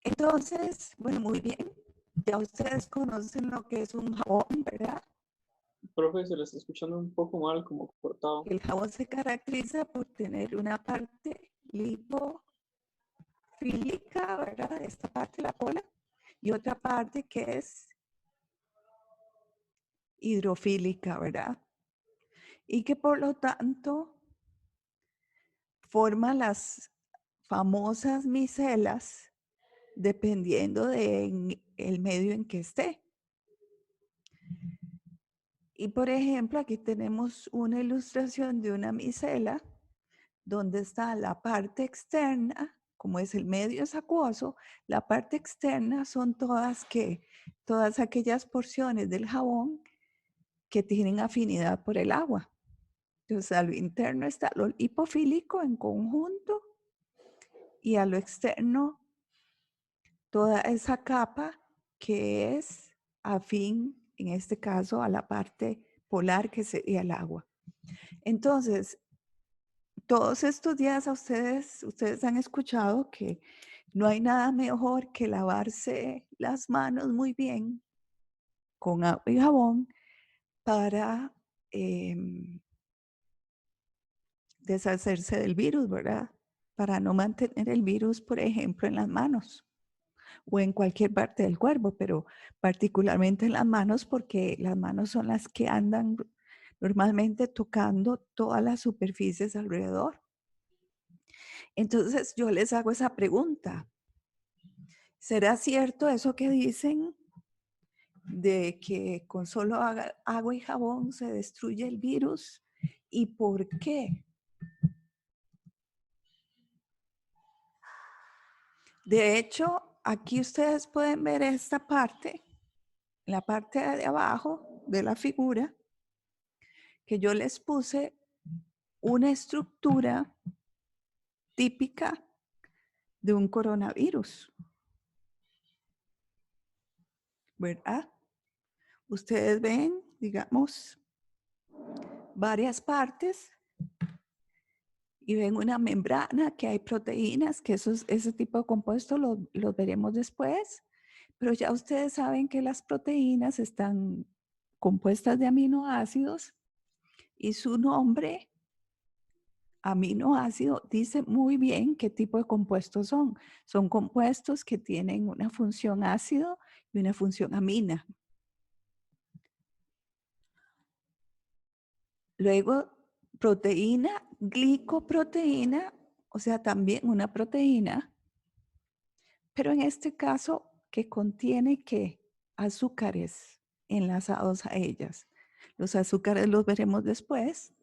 Entonces, bueno, muy bien. Ya ustedes conocen lo que es un jabón, ¿verdad? Profe, se le está escuchando un poco mal, como cortado. El jabón se caracteriza por tener una parte lipofílica, ¿verdad? Esta parte de la cola, y otra parte que es hidrofílica, ¿verdad? Y que por lo tanto forma las famosas micelas dependiendo del medio en que esté. Y por ejemplo, aquí tenemos una ilustración de una micela donde está la parte externa, como es el medio es acuoso, la parte externa son todas aquellas porciones del jabón que tienen afinidad por el agua. Entonces, a lo interno está lo hipofílico en conjunto y a lo externo toda esa capa que es afín, en este caso, a la parte polar que sería el agua. Entonces, todos estos días ustedes han escuchado que no hay nada mejor que lavarse las manos muy bien con agua y jabón para deshacerse del virus, ¿verdad? Para no mantener el virus, por ejemplo, en las manos o en cualquier parte del cuerpo, pero particularmente en las manos porque las manos son las que andan normalmente tocando todas las superficies alrededor. Entonces yo les hago esa pregunta. ¿Será cierto eso que dicen de que con solo agua y jabón se destruye el virus? ¿Y por qué? De hecho, aquí ustedes pueden ver esta parte, la parte de abajo de la figura, que yo les puse una estructura típica de un coronavirus, ¿verdad? Ustedes ven, digamos, varias partes y ven una membrana que hay proteínas, que ese tipo de compuestos los veremos después, pero ya ustedes saben que las proteínas están compuestas de aminoácidos y su nombre, aminoácido, dice muy bien qué tipo de compuestos son. Son compuestos que tienen una función ácido y una función amina. Luego, proteína, glicoproteína, o sea, también una proteína, pero en este caso que contiene ¿qué? Azúcares enlazados a ellas. Los azúcares los veremos después.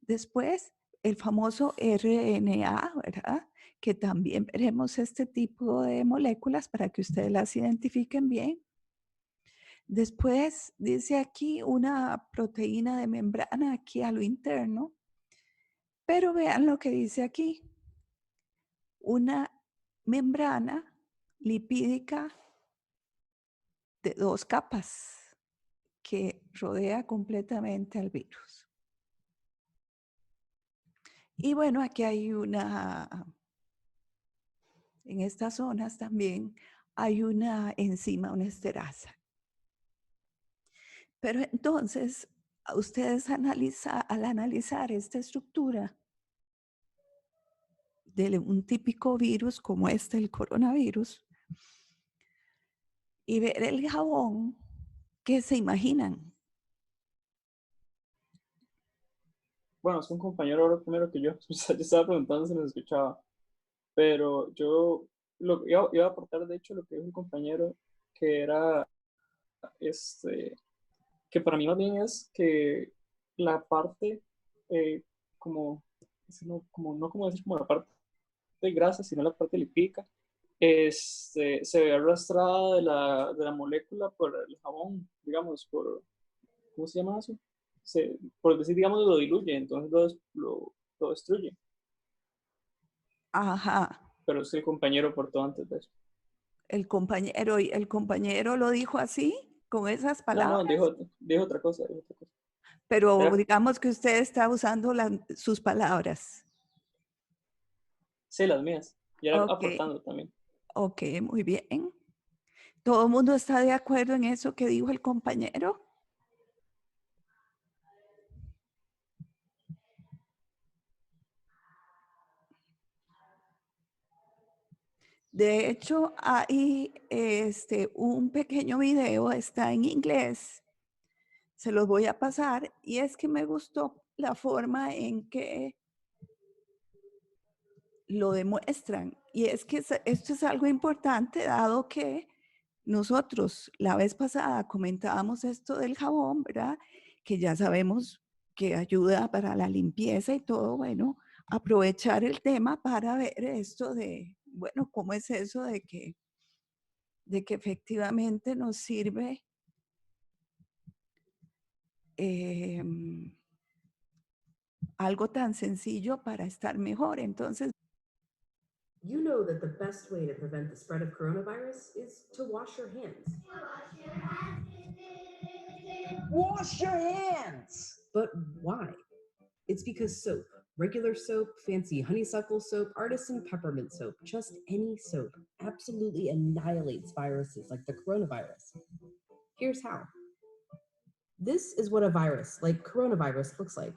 Después, el famoso RNA, ¿verdad? Que también veremos este tipo de moléculas para que ustedes las identifiquen bien. Después dice aquí una proteína de membrana aquí a lo interno, pero vean lo que dice aquí. Una membrana lipídica de 2 capas que rodea completamente al virus. Y bueno, aquí hay en estas zonas también hay una enzima, una esterasa. Pero entonces, ustedes al analizar esta estructura de un típico virus como el coronavirus, y ver el jabón, ¿qué se imaginan? Bueno, es un compañero ahora primero que yo. Yo estaba preguntando si nos escuchaba, pero yo iba a aportar, de hecho, lo que dijo un compañero, que era, este, que para mí más bien es que la parte, como, no como decir como la parte de grasa, sino la parte lipídica, se ve arrastrada de la molécula por el jabón, digamos, ¿cómo se llama eso? Por decir, digamos, lo diluye, entonces lo destruye. Ajá, Pero es el compañero portó antes de eso. el compañero lo dijo así, con esas No, palabras, dijo otra cosa, dijo otra cosa. pero Era, digamos que usted está usando sus palabras. sí, las mías. Y era Ok, aportando también. Ok, muy bien. ¿Todo el mundo está de acuerdo en eso que dijo el compañero? De hecho, hay un pequeño video, está en inglés, se los voy a pasar, y es que me gustó la forma en que lo demuestran. Y es que esto es algo importante, dado que nosotros la vez pasada comentábamos esto del jabón, ¿verdad? Que ya sabemos que ayuda para la limpieza y todo. Bueno, aprovechar el tema para ver esto de, bueno, cómo es eso de que efectivamente nos sirve algo tan sencillo para estar mejor. Entonces, You know that the best way to prevent the spread of coronavirus is to wash your hands. Wash your hands! But why? It's because soap, regular soap, fancy honeysuckle soap, artisan peppermint soap, just any soap, absolutely annihilates viruses like the coronavirus. Here's how. This is what a virus, like coronavirus, looks like.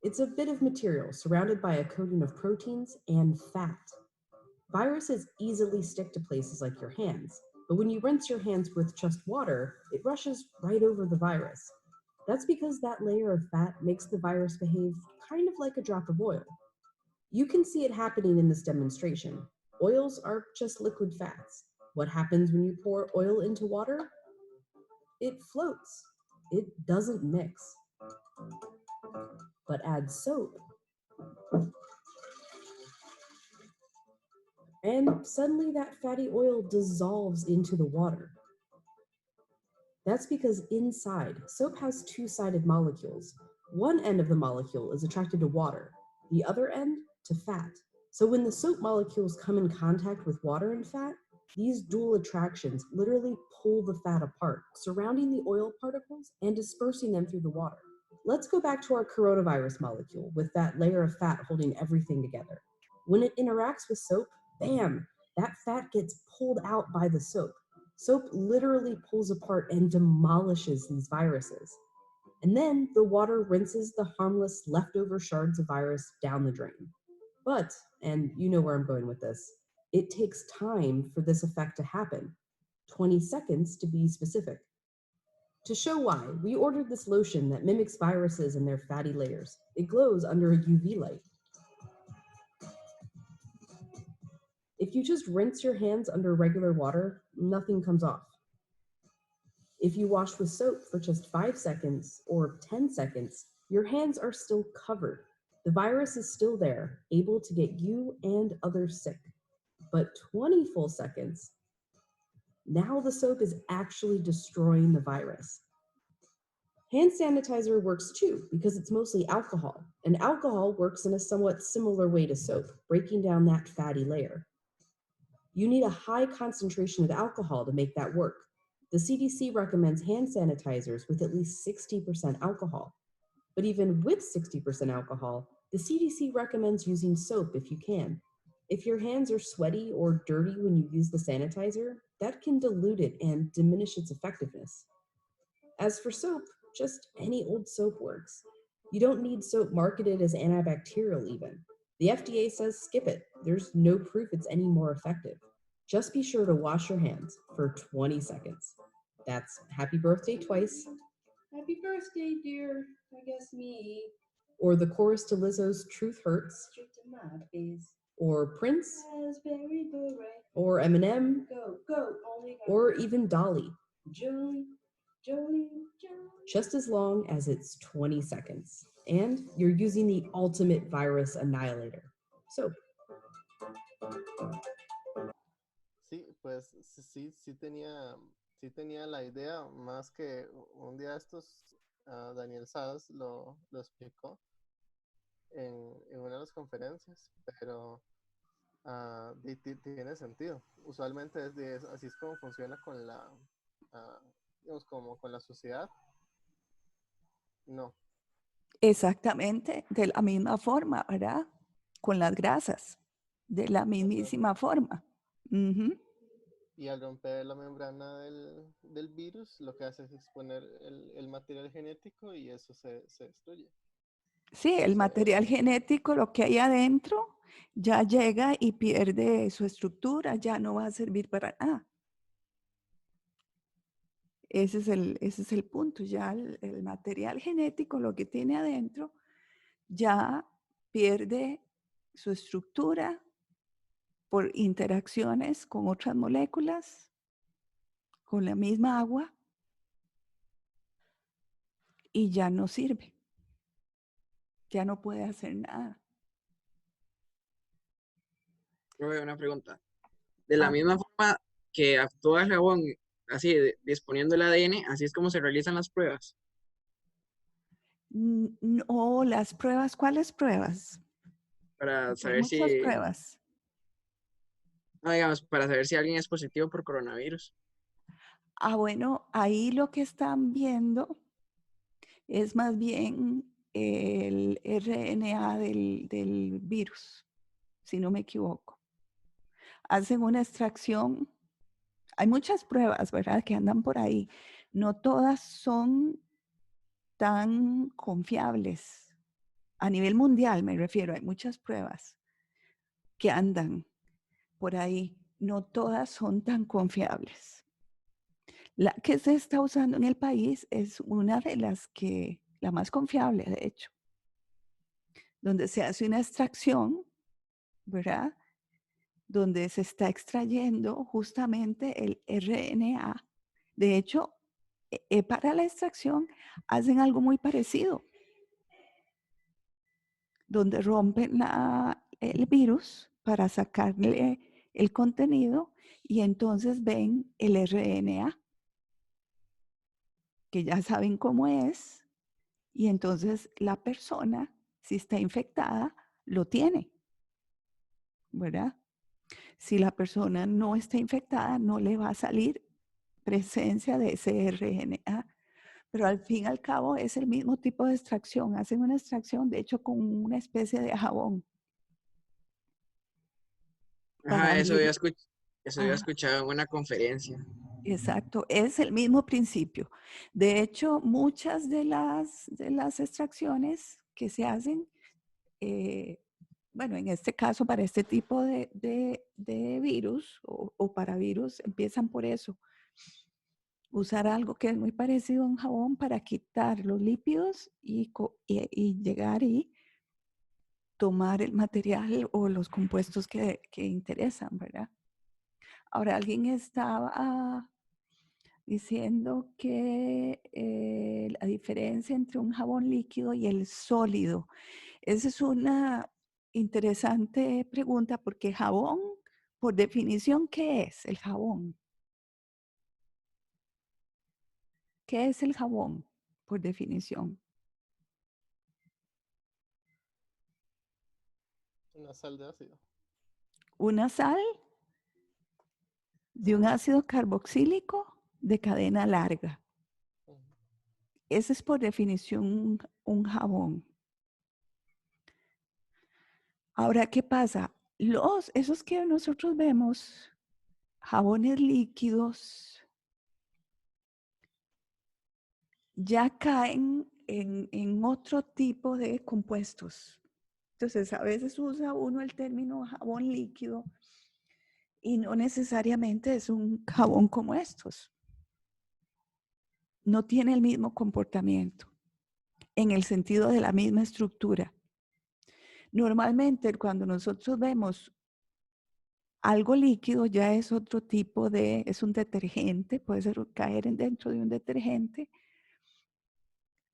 It's a bit of material surrounded by a coating of proteins and fat. Viruses easily stick to places like your hands, but when you rinse your hands with just water, it rushes right over the virus. That's because that layer of fat makes the virus behave kind of like a drop of oil. You can see it happening in this demonstration. Oils are just liquid fats. What happens when you pour oil into water? It floats. It doesn't mix. But add soap, and suddenly that fatty oil dissolves into the water. That's because inside, soap has two-sided molecules. One end of the molecule is attracted to water, the other end to fat. So when the soap molecules come in contact with water and fat, these dual attractions literally pull the fat apart, surrounding the oil particles and dispersing them through the water. Let's go back to our coronavirus molecule with that layer of fat holding everything together. When it interacts with soap, bam, that fat gets pulled out by the soap. Soap literally pulls apart and demolishes these viruses. And then the water rinses the harmless leftover shards of virus down the drain. But, and you know where I'm going with this, it takes time for this effect to happen. 20 seconds to be specific. To show why, we ordered this lotion that mimics viruses and their fatty layers. It glows under a UV light. If you just rinse your hands under regular water, nothing comes off. If you wash with soap for just 5 seconds or 10 seconds, your hands are still covered. The virus is still there, able to get you and others sick. But 20 full seconds, now the soap is actually destroying the virus. Hand sanitizer works too because it's mostly alcohol, and alcohol works in a somewhat similar way to soap, breaking down that fatty layer. You need a high concentration of alcohol to make that work. The CDC recommends hand sanitizers with at least 60% alcohol. But even with 60% alcohol, the CDC recommends using soap if you can. If your hands are sweaty or dirty when you use the sanitizer, that can dilute it and diminish its effectiveness. As for soap, just any old soap works. You don't need soap marketed as antibacterial even. The FDA says skip it. There's no proof it's any more effective. Just be sure to wash your hands for 20 seconds. That's happy birthday twice. Happy birthday, dear, I guess me. Or the chorus to Lizzo's Truth Hurts. Straight to my face. Or Prince. Raspberry beret. Or Eminem. Go, go, only go. Or even Dolly. Jolie, Jolie, Jolie. Just as long as it's 20 seconds. And you're using the ultimate virus annihilator. Soap. Sí, pues sí tenía la idea, más que un día estos, Daniel Sass lo explicó en una de las conferencias, pero tiene sentido. Usualmente así es como funciona con digamos, como con la sociedad. No. exactamente de la misma forma, ¿verdad? Con las grasas, de la mismísima forma. Ujú. Y al romper la membrana del virus, lo que hace es exponer el material genético y eso se destruye. Sí, el material genético, lo que hay adentro, ya llega y pierde su estructura, ya no va a servir para nada. Ese es el punto, ya el material genético, lo que tiene adentro, ya pierde su estructura por interacciones con otras moléculas, con la misma agua, y ya no sirve, ya no puede hacer nada. Profe, una pregunta. De la Ah, misma forma que actúa el jabón, así, disponiendo el ADN, así es como se realizan las pruebas. no, las pruebas, ¿cuáles pruebas? Para Porque hay saber muchas si, pruebas. no, digamos, para saber si alguien es positivo por coronavirus. Ah, bueno, ahí lo que están viendo es más bien el RNA del virus, si no me equivoco. Hacen una extracción. Hay muchas pruebas, ¿verdad?, que andan por ahí. No todas son tan confiables. A nivel mundial me refiero, hay muchas pruebas que andan por ahí. No todas son tan confiables. La que se está usando en el país es una de las que, la más confiable, de hecho, donde se hace una extracción, ¿verdad? Donde se está extrayendo justamente el RNA. De hecho, para la extracción hacen algo muy parecido, donde rompen el virus para sacarle el contenido y entonces ven el RNA, que ya saben cómo es, y entonces la persona, si está infectada, lo tiene, ¿verdad? Si la persona no está infectada, no le va a salir presencia de ese RNA. Pero al fin y al cabo es el mismo tipo de extracción. Hacen una extracción, de hecho, con una especie de jabón para Ajá, medir. eso había Ah, escuchado en una conferencia. exacto, es el mismo principio. De hecho, muchas de las extracciones que se hacen, eh, bueno, en este caso para este tipo de virus o para virus, empiezan por eso. Usar algo que es muy parecido a un jabón para quitar los lípidos y llegar y tomar el material o los compuestos que interesan, ¿verdad? Ahora, alguien estaba diciendo que la diferencia entre un jabón líquido y el sólido. Esa es una interesante pregunta porque jabón, por definición, ¿qué es el jabón? ¿Qué es el jabón, por definición? Una sal de ácido. Una sal de un ácido carboxílico de cadena larga. Ujú. Ese es por definición un jabón. Ahora, ¿qué pasa? Esos que nosotros vemos, jabones líquidos, ya caen en otro tipo de compuestos. Entonces, a veces usa uno el término jabón líquido y no necesariamente es un jabón como estos. No tiene el mismo comportamiento en el sentido de la misma estructura. Normalmente, cuando nosotros vemos algo líquido, ya es otro tipo es un detergente, puede ser caer dentro de un detergente,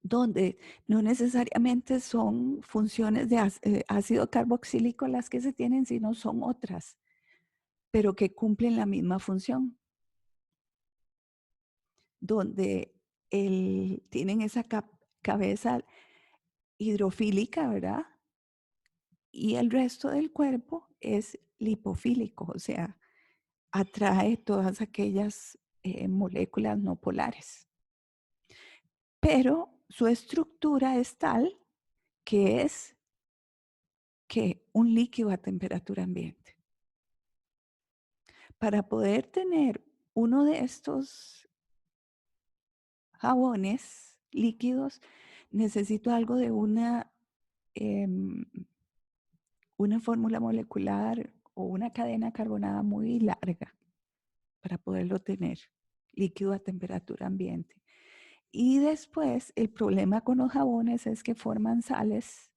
donde no necesariamente son funciones de ácido carboxílico las que se tienen, sino son otras, pero que cumplen la misma función, donde tienen esa cabeza hidrofílica, ¿verdad? Y el resto del cuerpo es lipofílico, o sea, atrae todas aquellas moléculas no polares. Pero su estructura es tal que es que un líquido a temperatura ambiente. para poder tener uno de estos jabones líquidos, necesito algo de una fórmula molecular o una cadena carbonada muy larga para poderlo tener líquido a temperatura ambiente. Y después, el problema con los jabones es que forman sales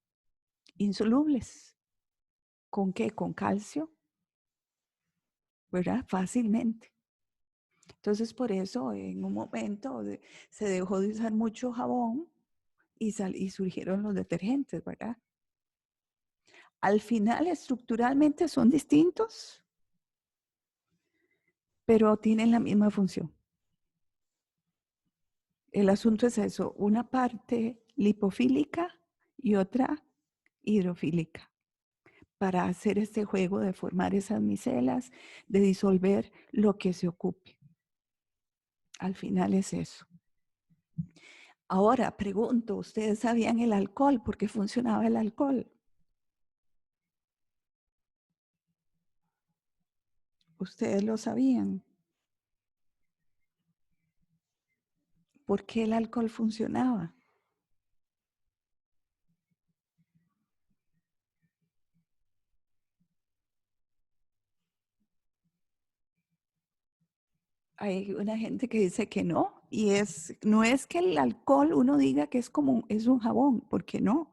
insolubles. ¿Con qué? Con calcio, ¿verdad? Fácilmente. Entonces, por eso en un momento se dejó de usar mucho jabón y surgieron los detergentes, ¿verdad? Al final, estructuralmente son distintos, pero tienen la misma función. El asunto es eso, una parte lipofílica y otra hidrofílica, para hacer este juego de formar esas micelas, de disolver lo que se ocupe. Al final es eso. Ahora, pregunto, ¿ustedes sabían el alcohol? ¿Por qué funcionaba el alcohol? ¿Ustedes lo sabían? ¿Por qué el alcohol funcionaba? Hay una gente que dice que no, y no es que el alcohol uno diga que es un jabón, porque no.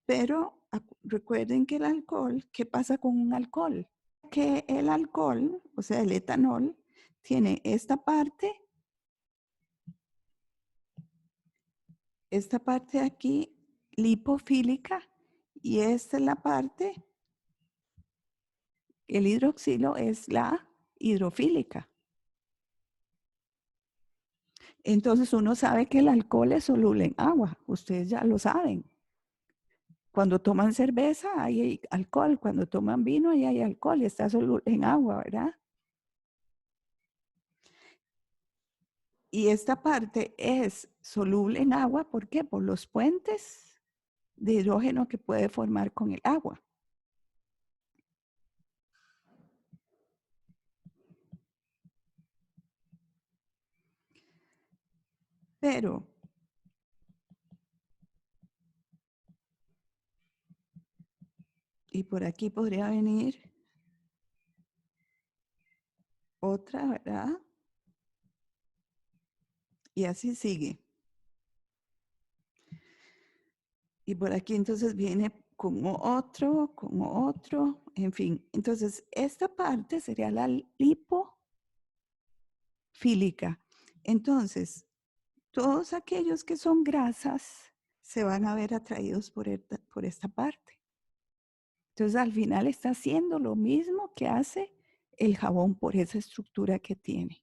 Pero recuerden que el alcohol, ¿qué pasa con un alcohol? Que el alcohol, o sea, el etanol, tiene esta parte de aquí lipofílica, y esta es la parte, el hidroxilo es la hidrofílica. Entonces uno sabe que el alcohol es soluble en agua, ustedes ya lo saben. Cuando toman cerveza hay alcohol, cuando toman vino ahí hay alcohol y está soluble en agua, ¿verdad? Y esta parte es soluble en agua, ¿por qué? Por los puentes de hidrógeno que puede formar con el agua. Pero y por aquí podría venir otra, ¿verdad? Y así sigue. Y por aquí entonces viene como otro, en fin. Entonces, esta parte sería la lipofílica. Entonces, todos aquellos que son grasas se van a ver atraídos por esta parte. Entonces, al final está haciendo lo mismo que hace el jabón por esa estructura que tiene.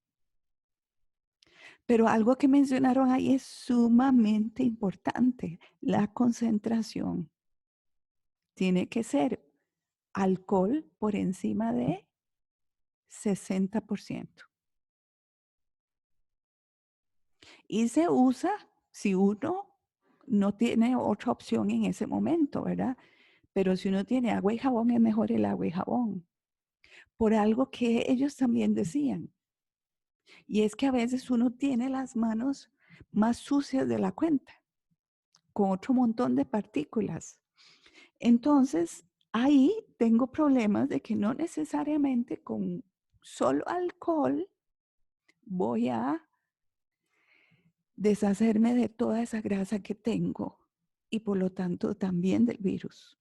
Pero algo que mencionaron ahí es sumamente importante, la concentración. Tiene que ser alcohol por encima de 60%. Y se usa si uno no tiene otra opción en ese momento, ¿verdad? Pero si uno tiene agua y jabón, es mejor el agua y jabón. Por algo que ellos también decían. Y es que a veces uno tiene las manos más sucias de la cuenta, con otro montón de partículas. Entonces, ahí tengo problemas de que no necesariamente con solo alcohol voy a deshacerme de toda esa grasa que tengo y por lo tanto también del virus,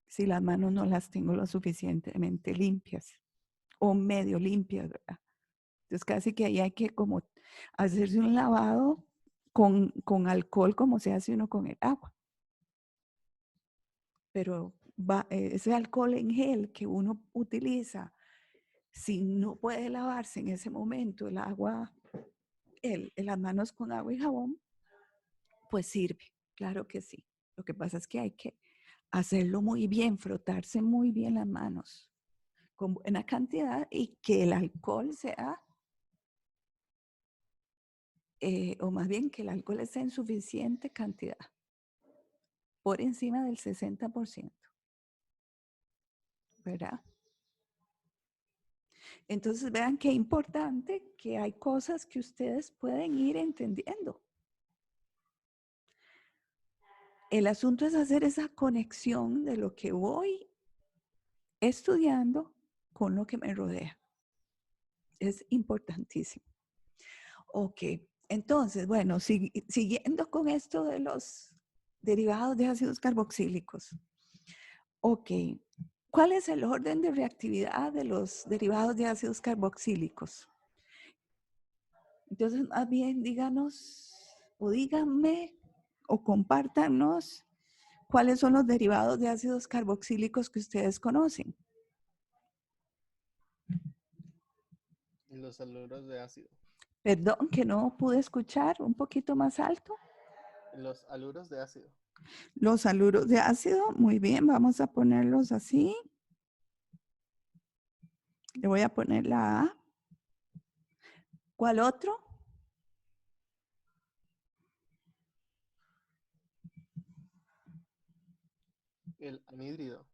si las manos no las tengo lo suficientemente limpias o medio limpias, ¿verdad? Entonces casi que ahí hay que como hacerse un lavado con alcohol como se hace uno con el agua. Pero ese alcohol en gel que uno utiliza, si no puede lavarse en ese momento el agua, las manos con agua y jabón, pues sirve, claro que sí. Lo que pasa es que hay que hacerlo muy bien, frotarse muy bien las manos con buena cantidad y que el alcohol sea, o más bien que el alcohol esté en suficiente cantidad, por encima del 60%, ¿verdad? Entonces vean qué importante que hay cosas que ustedes pueden ir entendiendo. El asunto es hacer esa conexión de lo que voy estudiando con lo que me rodea. Es importantísimo. Ok, entonces, bueno, siguiendo con esto de los derivados de ácidos carboxílicos. Ok, ¿cuál es el orden de reactividad de los derivados de ácidos carboxílicos? Entonces, más bien, díganos o díganme o compártanos cuáles son los derivados de ácidos carboxílicos que ustedes conocen. Los haluros de ácido. Perdón, que no pude escuchar un poquito más alto. Los haluros de ácido. Los haluros de ácido, muy bien, vamos a ponerlos así. Le voy a poner la A. ¿Cuál otro? El anhídrido.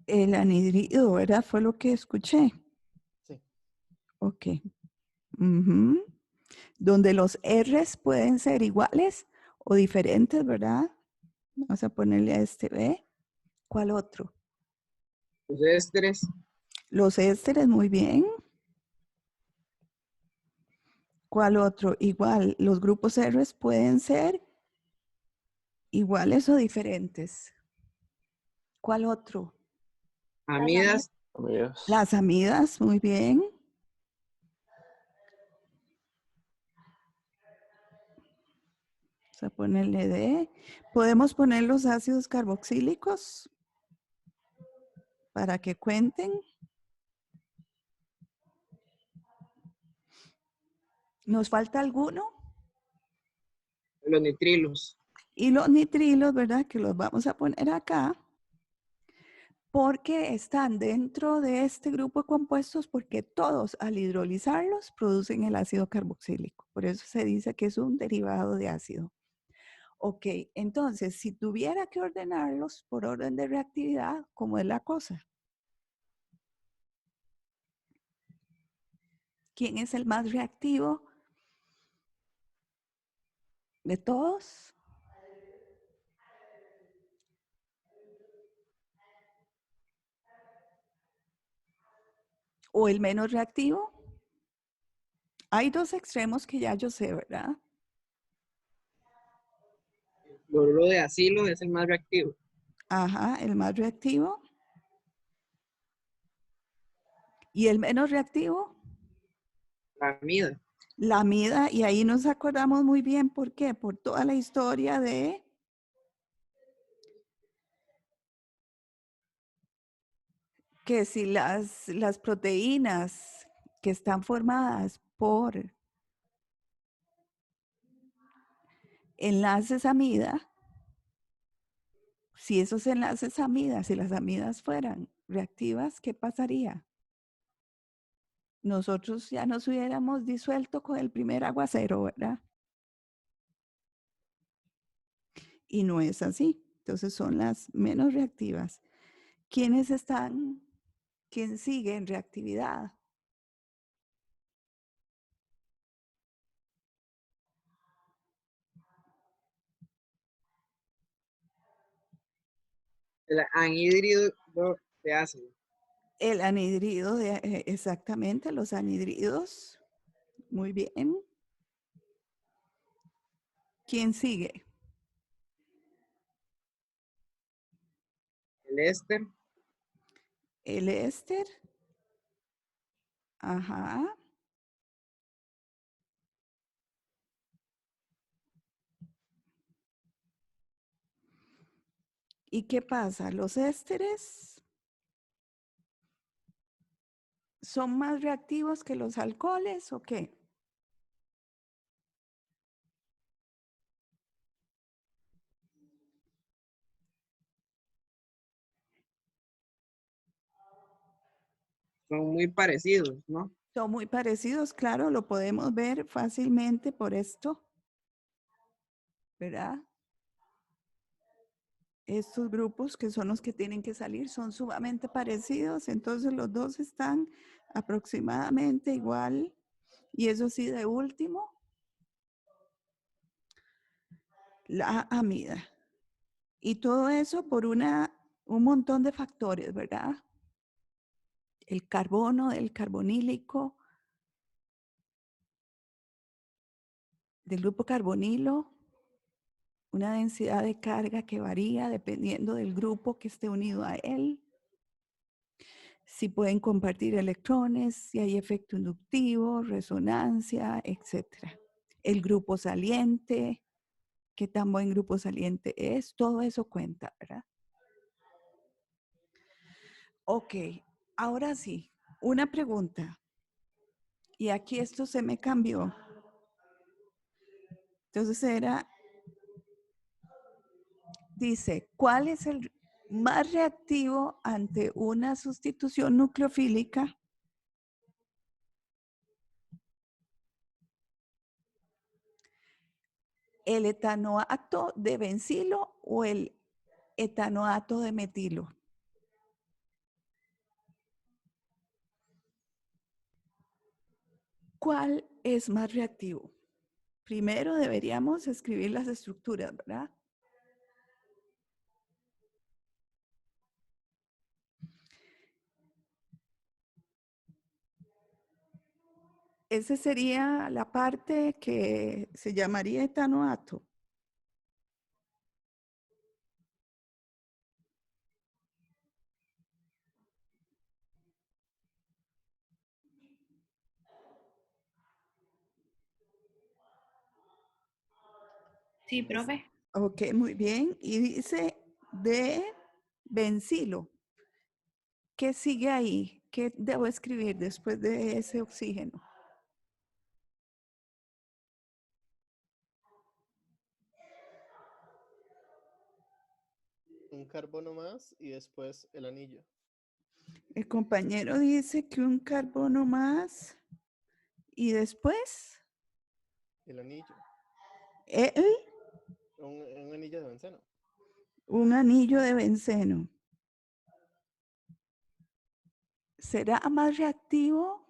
El anhídrido, ¿verdad? Fue lo que escuché. Sí. Ok. Ujú. Donde los R's pueden ser iguales o diferentes, ¿verdad? Vamos a ponerle a este B. ¿Cuál otro? Los ésteres, Los ésteres, muy bien. ¿Cuál otro? Igual, los grupos R's pueden ser iguales o diferentes. ¿Cuál otro? amidas, Amigos. Las amidas, muy bien. Vamos a ponerle D. Podemos poner los ácidos carboxílicos para que cuenten. ¿Nos falta alguno? los nitrilos. Y los nitrilos, ¿verdad? Que los vamos a poner acá porque están dentro de este grupo de compuestos porque todos al hidrolizarlos producen el ácido carboxílico. Por eso se dice que es un derivado de ácido. Ok, entonces si tuviera que ordenarlos por orden de reactividad, ¿cómo es la cosa? ¿Quién es el más reactivo de todos? ¿O el menos reactivo? Hay dos extremos que ya yo sé, ¿verdad? El cloruro de acilo es el más reactivo. Ajá, el más reactivo. ¿Y el menos reactivo? La amida. La amida, y ahí nos acordamos muy bien, ¿por qué? Por toda la historia de que si las proteínas que están formadas por enlaces amida, si esos enlaces amidas, si las amidas fueran reactivas, ¿qué pasaría? Nosotros ya nos hubiéramos disuelto con el primer aguacero, ¿verdad? Y no es así. Entonces son las menos reactivas. ¿Quién sigue en reactividad? El anhídrido de ácido. El anhídrido, exactamente, los anhídridos. Muy bien. ¿Quién sigue? El éster, El éster. Ajá. ¿Y qué pasa? ¿Los ésteres son más reactivos que los alcoholes o qué? son muy parecidos, ¿no? Son muy parecidos, claro, lo podemos ver fácilmente por esto, ¿verdad? estos grupos, que son los que tienen que salir, son sumamente parecidos, entonces los dos están aproximadamente igual. Y eso sí, de último, la amida. Y todo eso por un montón de factores, ¿verdad? El carbono, el carbonílico, del grupo carbonilo, una densidad de carga que varía dependiendo del grupo que esté unido a él, si pueden compartir electrones, si hay efecto inductivo, resonancia, etc. El grupo saliente, qué tan buen grupo saliente es, todo eso cuenta, ¿verdad? Ok, ahora sí, una pregunta. Y aquí esto se me cambió. Entonces dice, ¿cuál es el más reactivo ante una sustitución nucleofílica? ¿El etanoato de bencilo o el etanoato de metilo? ¿Cuál es más reactivo? Primero deberíamos escribir las estructuras, ¿verdad? Esa sería la parte que se llamaría etanoato. Sí, profe. Ok, muy bien. Y dice de bencilo. ¿Qué sigue ahí? ¿Qué debo escribir después de ese oxígeno? Un carbono más y después el anillo. El compañero dice que un carbono más y después El anillo. él, Un anillo de benceno. un anillo de benceno. ¿Será más reactivo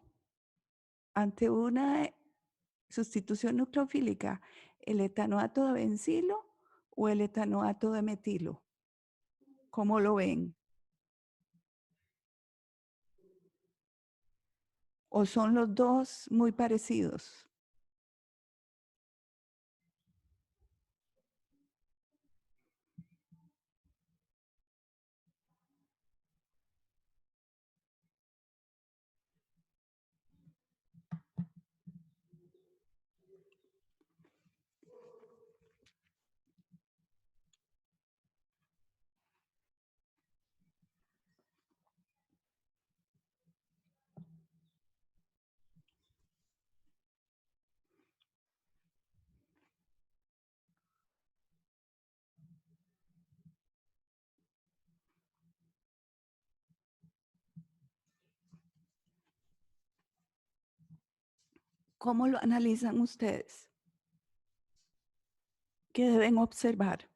ante una sustitución nucleofílica el etanoato de bencilo o el etanoato de metilo? ¿Cómo lo ven? ¿O son los dos muy parecidos? ¿Cómo lo analizan ustedes? ¿Qué deben observar?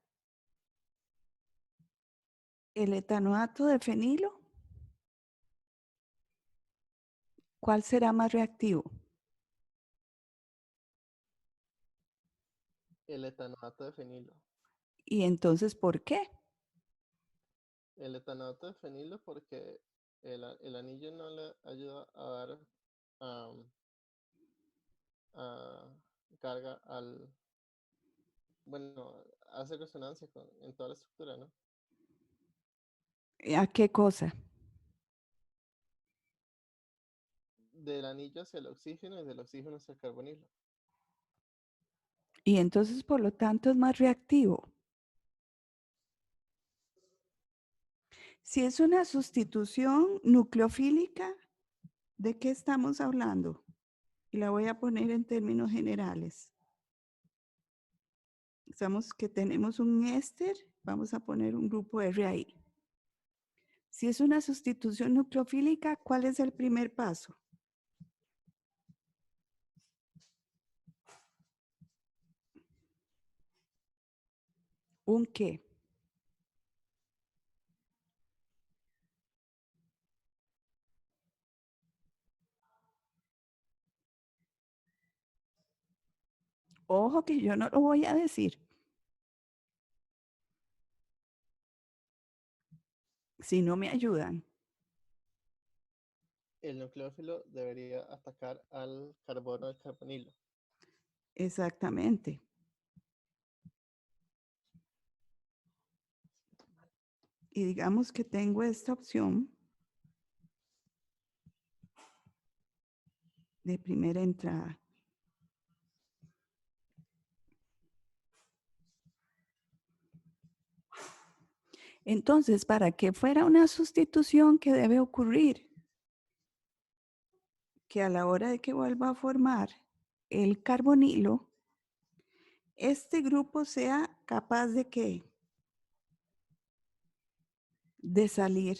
¿El etanoato de fenilo? ¿Cuál será más reactivo? El etanoato de fenilo. ¿Y entonces por qué? El etanoato de fenilo porque el anillo no le ayuda a dar a carga bueno, hace resonancia en toda la estructura, ¿no? ¿A qué cosa? Del anillo hacia el oxígeno y del oxígeno hacia el carbonilo. Y entonces, por lo tanto, es más reactivo. Si es una sustitución nucleofílica, ¿de qué estamos hablando? Y la voy a poner en términos generales. Estamos que tenemos un éster, vamos a poner un grupo R ahí. Si es una sustitución nucleofílica, ¿cuál es el primer paso? ¿Un qué? Ojo que yo no lo voy a decir. Si no me ayudan. El nucleófilo debería atacar al carbono del carbonilo. Exactamente. Y digamos que tengo esta opción de primera entrada. Entonces, para que fuera una sustitución, ¿qué debe ocurrir? Que a la hora de que vuelva a formar el carbonilo, este grupo sea capaz de ¿qué? De salir.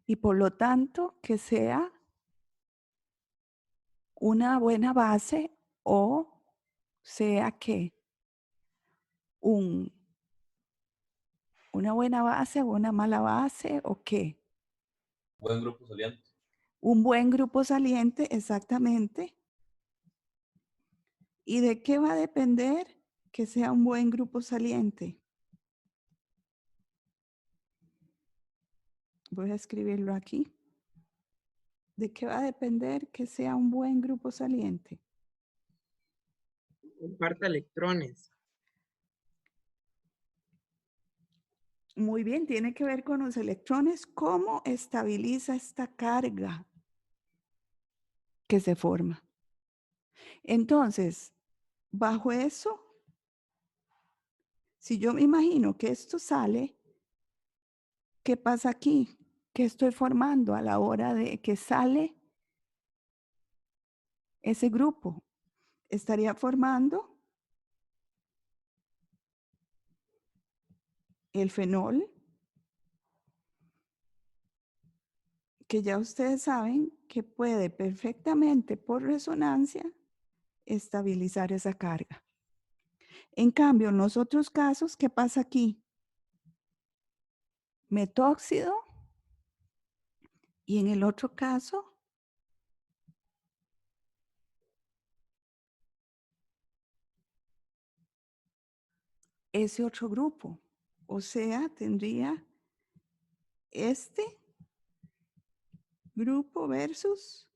Y por lo tanto, que sea una buena base o sea que una buena base o una mala base o qué. Buen grupo saliente. Un buen grupo saliente, exactamente. ¿Y de qué va a depender que sea un buen grupo saliente? Voy a escribirlo aquí. ¿De qué va a depender que sea un buen grupo saliente? Comparta electrones. Muy bien, tiene que ver con los electrones. ¿Cómo estabiliza esta carga que se forma? Entonces, bajo eso, si yo me imagino que esto sale, ¿qué pasa aquí? ¿Qué estoy formando a la hora de que sale ese grupo? Estaría formando el fenol, que ya ustedes saben que puede perfectamente por resonancia estabilizar esa carga. En cambio, en los otros casos, ¿qué pasa aquí? Metóxido y en el otro caso, ese otro grupo. O sea, tendría este grupo versus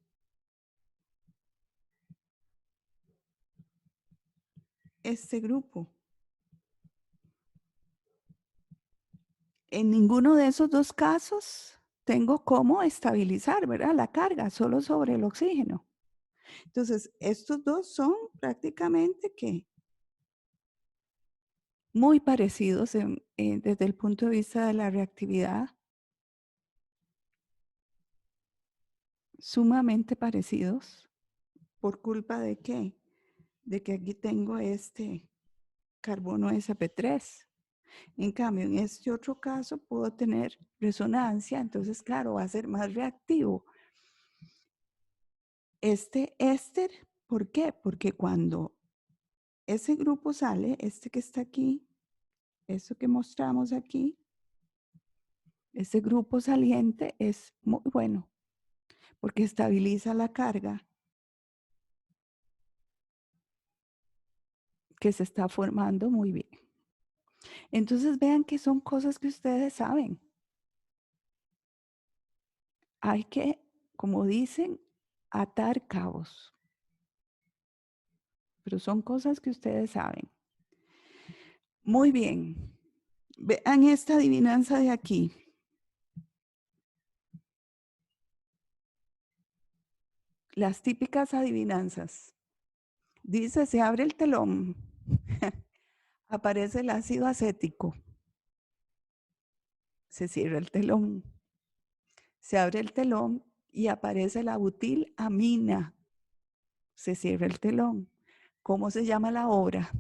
este grupo. En ninguno de esos dos casos tengo cómo estabilizar, ¿verdad? La carga solo sobre el oxígeno. Entonces, estos dos son prácticamente que muy parecidos desde el punto de vista de la reactividad, sumamente parecidos. ¿Por culpa de qué? De que aquí tengo este carbono sp3. En cambio, en este otro caso puedo tener resonancia, entonces, claro, va a ser más reactivo. Este éster, ¿por qué? Porque cuando ese grupo sale, este que está aquí, esto que mostramos aquí, ese grupo saliente es muy bueno porque estabiliza la carga que se está formando muy bien. Entonces vean que son cosas que ustedes saben. Hay que, como dicen, atar cabos. Pero son cosas que ustedes saben. Muy bien. Vean esta adivinanza de aquí. Las típicas adivinanzas. Dice, se abre el telón. Aparece el ácido acético. Se cierra el telón. Se abre el telón y aparece la butilamina. Se cierra el telón. ¿Cómo se llama la obra?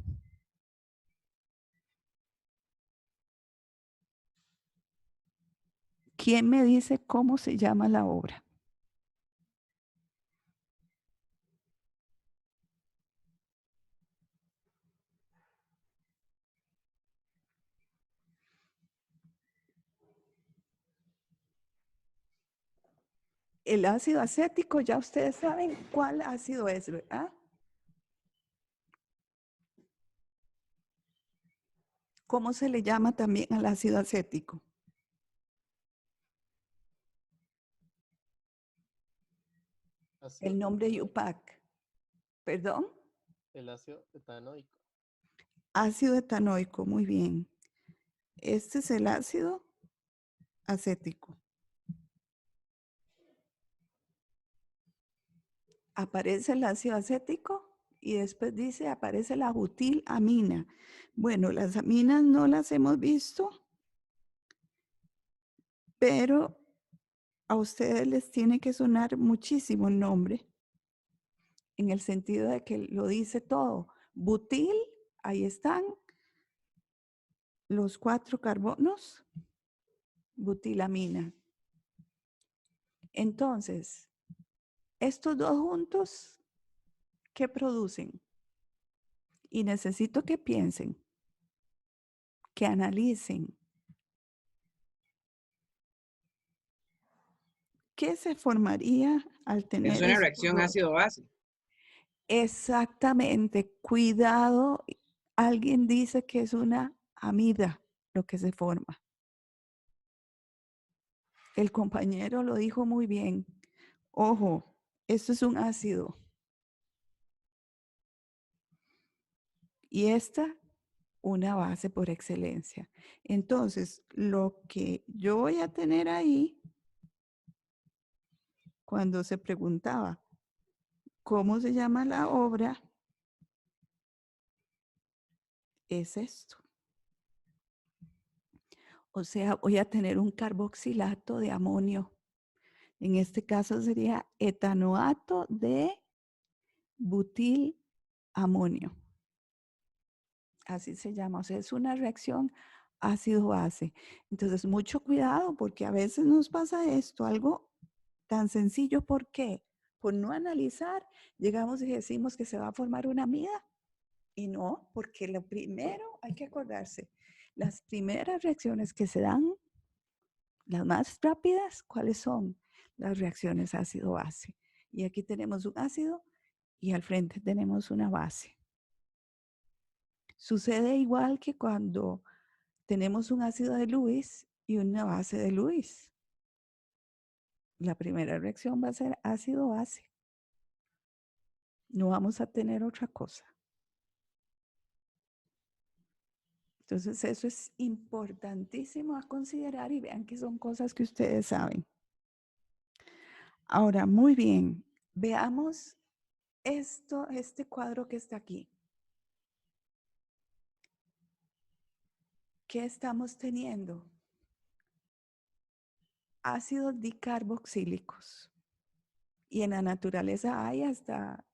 ¿Quién me dice cómo se llama la obra? El ácido acético, ya ustedes saben cuál ácido es, ¿verdad? ¿Cómo se le llama también al ácido acético? Ácido, El nombre UPAC. ¿Perdón? el ácido etanoico. Ácido etanoico, muy bien. Este es el ácido acético. Aparece el ácido acético y después dice, aparece la butilamina. Bueno, las aminas no las hemos visto, pero a ustedes les tiene que sonar muchísimo el nombre, en el sentido de que lo dice todo. Butil, ahí están los 4 carbonos, butilamina. Entonces, estos dos juntos, ¿qué producen? Y necesito que piensen, que analicen. ¿Qué se formaría al Es tener una estos reacción dos? ácido-base. Exactamente, cuidado. Alguien dice que es una amida lo que se forma. El compañero lo dijo muy bien. Ojo, esto es un ácido. Y esta, una base por excelencia. Entonces, lo que yo voy a tener ahí, cuando se preguntaba cómo se llama la obra, es esto. O sea, voy a tener un carboxilato de amonio. En este caso sería etanoato de butilamonio. Así se llama. O sea, es una reacción ácido-base. Entonces, mucho cuidado porque a veces nos pasa esto, algo tan sencillo. ¿Por qué? Por no analizar, llegamos y decimos que se va a formar una amida. Y no, porque lo primero hay que acordarse, las primeras reacciones que se dan, las más rápidas, ¿cuáles son? Las reacciones ácido-base. Y aquí tenemos un ácido y al frente tenemos una base. Sucede igual que cuando tenemos un ácido de Lewis y una base de Lewis. La primera reacción va a ser ácido-base. No vamos a tener otra cosa. Entonces, eso es importantísimo a considerar y vean que son cosas que ustedes saben. Ahora, muy bien, veamos este cuadro que está aquí. ¿Qué estamos teniendo? Ácidos dicarboxílicos. Y en la naturaleza hay hasta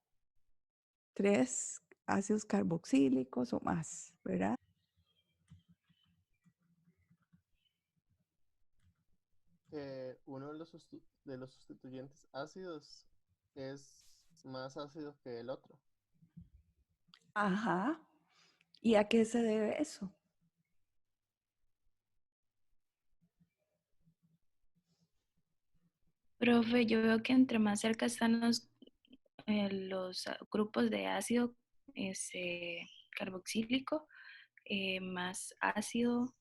3 ácidos carboxílicos o más, ¿verdad? Uno de los sustituyentes ácidos es más ácido que el otro. Ajá. ¿Y a qué se debe eso? Profe, yo veo que entre más cerca están los grupos de ácido carboxílico, más ácido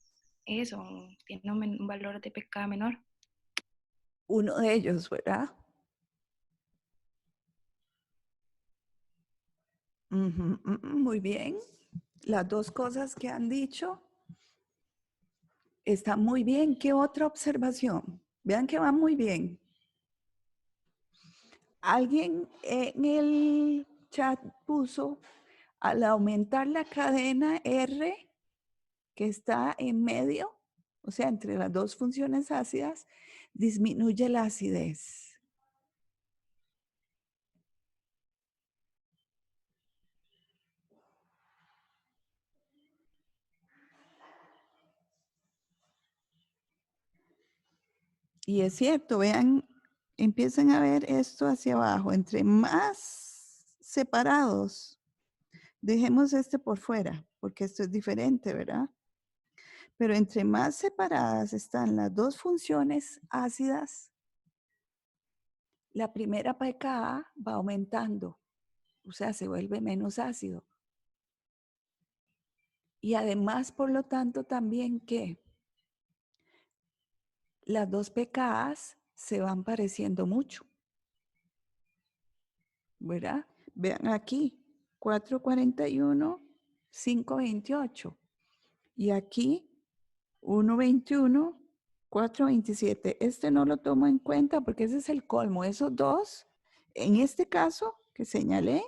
es o tiene un valor de pK menor. Uno de ellos, ¿verdad? Muy bien. Las dos cosas que han dicho están muy bien. ¿Qué otra observación? Vean que va muy bien. Alguien en el chat puso, al aumentar la cadena R que está en medio, o sea, entre las dos funciones ácidas, disminuye la acidez. Y es cierto, vean, empiecen a ver esto hacia abajo. Entre más separados, dejemos este por fuera, porque esto es diferente, ¿verdad? Pero entre más separadas están las dos funciones ácidas, la primera pKa va aumentando, o sea, se vuelve menos ácido. Y además, por lo tanto, también que las dos pKas se van pareciendo mucho, ¿verdad? Vean aquí, 441, 528. Y aquí, 121, 427. Este no lo tomo en cuenta porque ese es el colmo. Esos dos, en este caso que señalé,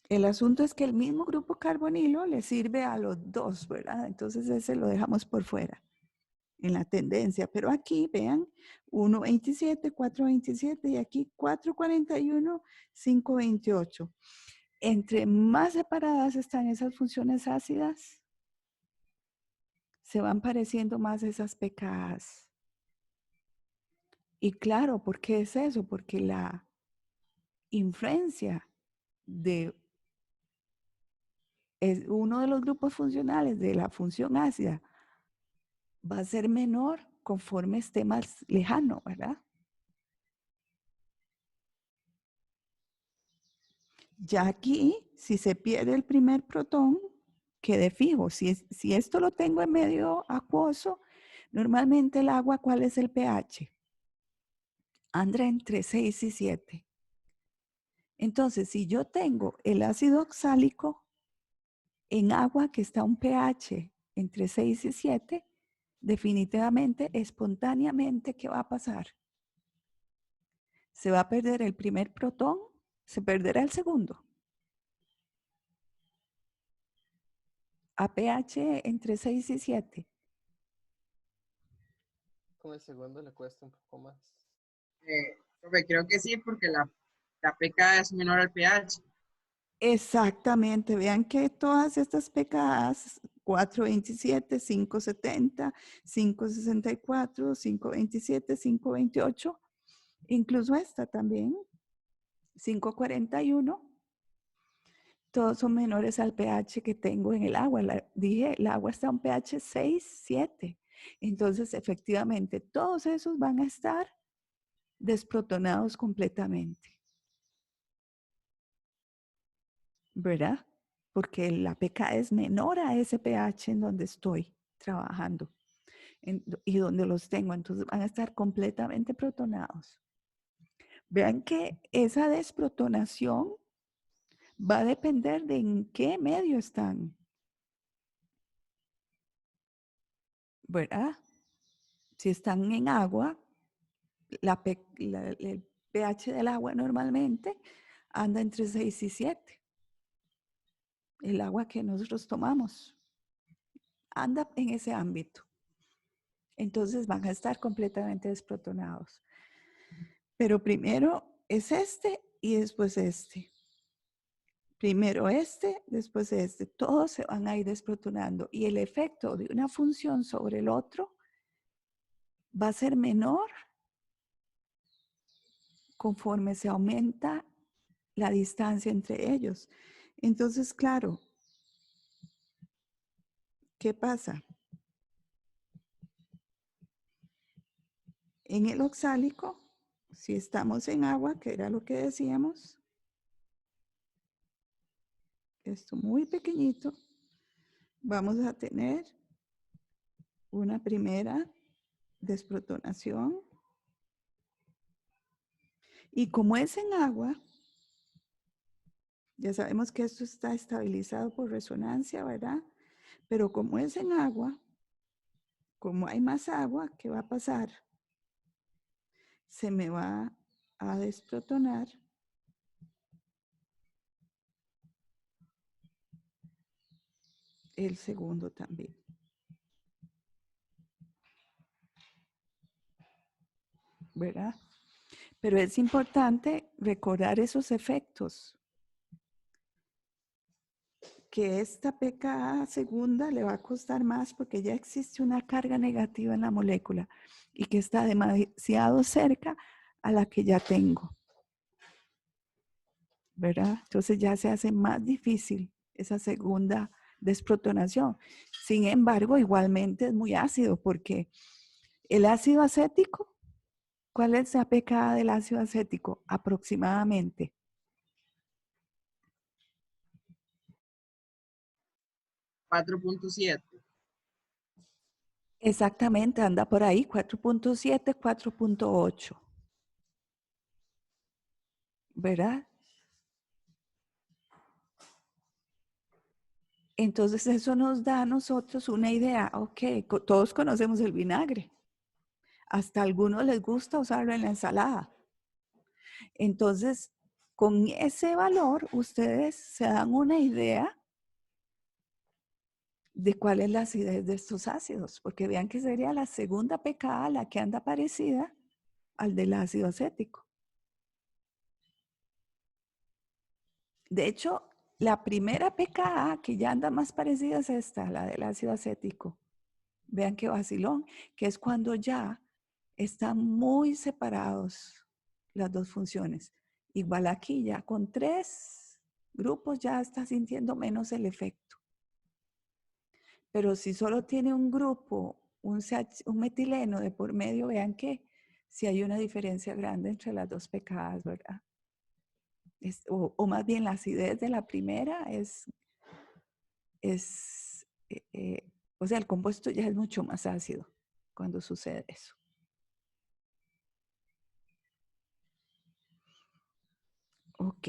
el asunto es que el mismo grupo carbonilo le sirve a los dos, ¿verdad? Entonces ese lo dejamos por fuera en la tendencia. Pero aquí, vean, 1.27, 4.27 y aquí 4.41, 5.28. Entre más separadas están esas funciones ácidas, se van pareciendo más esas pKas. Y claro, ¿por qué es eso? Porque la influencia de uno de los grupos funcionales de la función ácida va a ser menor conforme esté más lejano, ¿verdad? Ya aquí, si se pierde el primer protón, quede fijo. Si esto lo tengo en medio acuoso, normalmente el agua, ¿cuál es el pH? Anda entre 6 y 7. Entonces, si yo tengo el ácido oxálico en agua que está a un pH entre 6 y 7, definitivamente, espontáneamente, ¿qué va a pasar? Se va a perder el primer protón, se perderá el segundo. A pH entre 6 y 7. Con el segundo le cuesta un poco más. Profe, creo que sí, porque la pK es menor al pH. Exactamente, vean que todas estas pKas, 427, 570, 564, 527, 528, incluso esta también, 541, todos son menores al pH que tengo en el agua. Dije, el agua está a un pH 6, 7. Entonces, efectivamente, todos esos van a estar desprotonados completamente. ¿Verdad? Porque la pK es menor a ese pH en donde estoy trabajando y donde los tengo. Entonces van a estar completamente protonados. Vean que esa desprotonación va a depender de en qué medio están. ¿Verdad? Si están en agua, el pH del agua normalmente anda entre 6 y 7. El agua que nosotros tomamos anda en ese ámbito. Entonces van a estar completamente desprotonados. Pero primero es este y después este. Primero este, después este. Todos se van a ir desprotonando. Y el efecto de una función sobre el otro va a ser menor conforme se aumenta la distancia entre ellos. Entonces, claro, ¿qué pasa? En el oxálico, si estamos en agua, que era lo que decíamos, esto muy pequeñito, vamos a tener una primera desprotonación. Y como es en agua, ya sabemos que esto está estabilizado por resonancia, ¿verdad? Pero como es en agua, como hay más agua, ¿qué va a pasar? Se me va a desprotonar el segundo también. ¿Verdad? Pero es importante recordar esos efectos. Que esta pKa segunda le va a costar más porque ya existe una carga negativa en la molécula y que está demasiado cerca a la que ya tengo. ¿Verdad? Entonces ya se hace más difícil esa segunda desprotonación. Sin embargo, igualmente es muy ácido porque el ácido acético, ¿cuál es la pKa del ácido acético? Aproximadamente. 4.7. Exactamente, anda por ahí, 4.7, 4.8. ¿Verdad? Entonces eso nos da a nosotros una idea, ok, todos conocemos el vinagre, hasta a algunos les gusta usarlo en la ensalada. Entonces, con ese valor, ustedes se dan una idea de cuál es la acidez de estos ácidos, porque vean que sería la segunda pKa la que anda parecida al del ácido acético. De hecho, la primera pKa que ya anda más parecida es esta, la del ácido acético. Vean qué vacilón, que es cuando ya están muy separados las dos funciones. Igual aquí ya con 3 grupos ya está sintiendo menos el efecto. Pero si solo tiene un grupo, un metileno de por medio, vean que si hay una diferencia grande entre las dos pKas, ¿verdad? O más bien la acidez de la primera o sea, el compuesto ya es mucho más ácido cuando sucede eso. Ok.